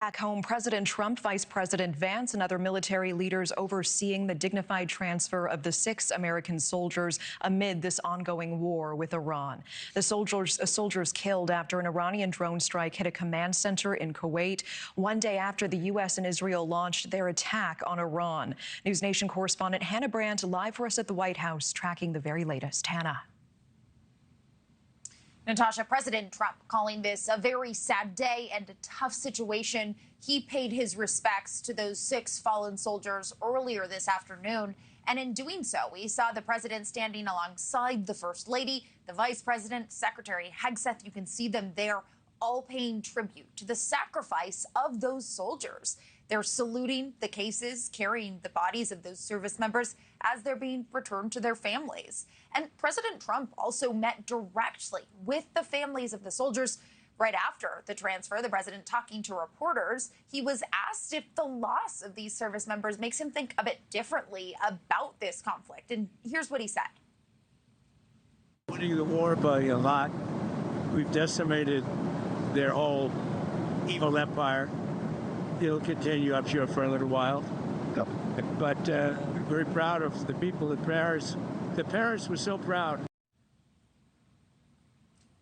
Back home, President Trump, Vice President Vance, and other military leaders overseeing the dignified transfer of the 6 American soldiers amid this ongoing war with Iran. The soldiers killed after an Iranian drone strike hit a command center in Kuwait, one day after the U.S. and Israel launched their attack on Iran. NewsNation correspondent Hannah Brandt live for us at the White House, tracking the very latest. Hannah. Natasha, President Trump calling this a very sad day and a tough situation. He paid his respects to those 6 fallen soldiers earlier this afternoon. And in doing so, we saw the president standing alongside the First Lady, the Vice President, Secretary Hegseth. You can see them there, all paying tribute to the sacrifice of those soldiers. They're saluting the cases, carrying the bodies of those service members as they're being returned to their families. And President Trump also met directly with the families of the soldiers. Right after the transfer, the president talking to reporters, he was asked if the loss of these service members makes him think a bit differently about this conflict. And here's what he said. Winning the war by a lot. We've decimated their whole evil empire. It'll continue, I'm sure, for a little while. Yep. But very proud of the people at Paris. The parents were so proud.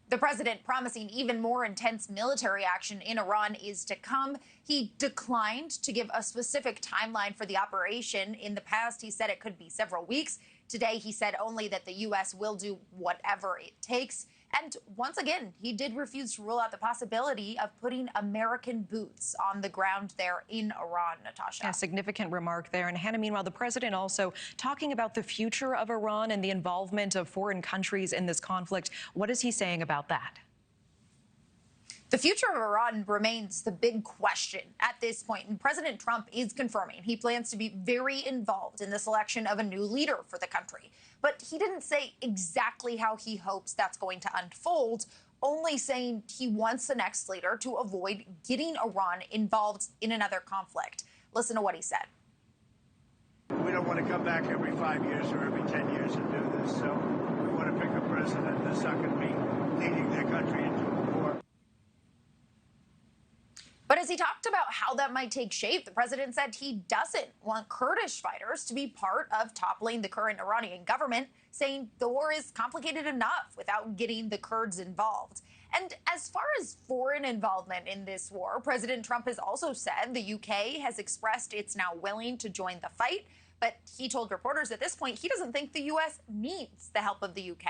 The president promising even more intense military action in Iran is to come. He declined to give a specific timeline for the operation. In the past, he said it could be several weeks. Today, he said only that the U.S. will do whatever it takes. And once again, he did refuse to rule out the possibility of putting American boots on the ground there in Iran, Natasha. A significant remark there. And Hannah, meanwhile, the president also talking about the future of Iran and the involvement of foreign countries in this conflict. What is he saying about that? The future of Iran remains the big question at this point, and President Trump is confirming he plans to be very involved in the selection of a new leader for the country. But he didn't say exactly how he hopes that's going to unfold, only saying he wants the next leader to avoid getting Iran involved in another conflict. Listen to what he said. We don't want to come back every 5 years or every 10 years and do this, so we want to pick a president that's not going to be leading their country into a war. But as he talked about how that might take shape, the president said he doesn't want Kurdish fighters to be part of toppling the current Iranian government, saying the war is complicated enough without getting the Kurds involved. And as far as foreign involvement in this war, President Trump has also said the UK has expressed it's now willing to join the fight. But he told reporters at this point he doesn't think the U.S. needs the help of the UK.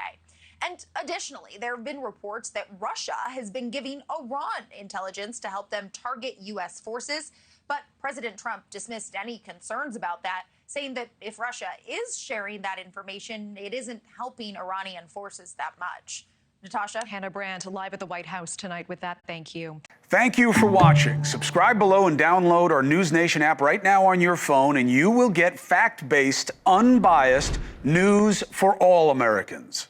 And additionally, there have been reports that Russia has been giving Iran intelligence to help them target U.S. forces. But President Trump dismissed any concerns about that, saying that if Russia is sharing that information, it isn't helping Iranian forces that much. Natasha? Hannah Brandt live at the White House tonight with that. Thank you. Thank you for watching. Subscribe below and download our NewsNation app right now on your phone, and you will get fact-based, unbiased news for all Americans.